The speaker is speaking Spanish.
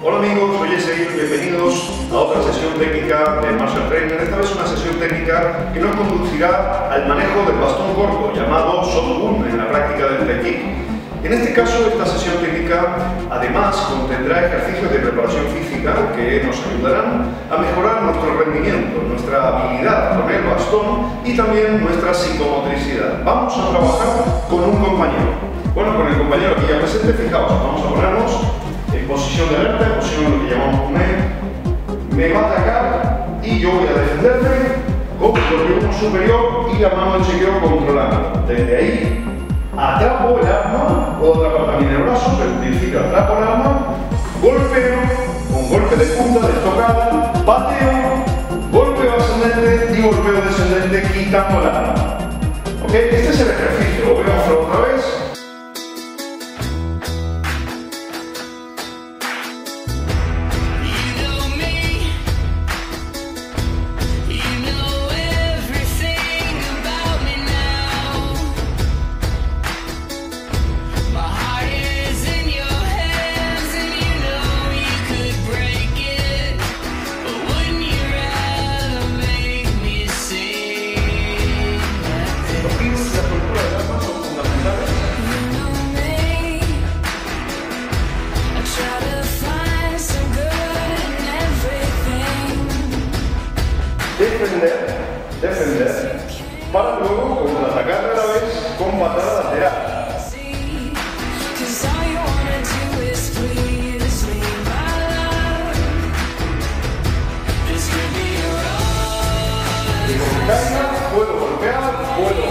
Hola amigos, soy Ezequiel, bienvenidos a otra sesión técnica de Martial Trainer. Esta vez una sesión técnica que nos conducirá al manejo del bastón corto, llamado Shotogun en la práctica del Tai Chi. En este caso, esta sesión técnica además contendrá ejercicios de preparación física que nos ayudarán a mejorar nuestro rendimiento, nuestra habilidad con el bastón y también nuestra psicomotricidad. Vamos a trabajar con un compañero. Bueno, con el compañero aquí ya presente, fijaos, vamos a ponernos en posición de alerta, en posición de lo que llamamos me va a atacar y yo voy a defenderme con el golpe superior y la mano del chequeo controlando. Desde ahí atrapo el arma, puedo atrapar también el brazo, pero en principio atrapo el arma, golpeo con golpe de punta, de estocada, pateo, golpeo ascendente y golpeo descendente quitando el arma. ¿Ok? Este es el ejercicio, lo voy a hacer otra vez. Defender, para luego contraatacar a la vez con patada lateral. Puedo golpear, puedo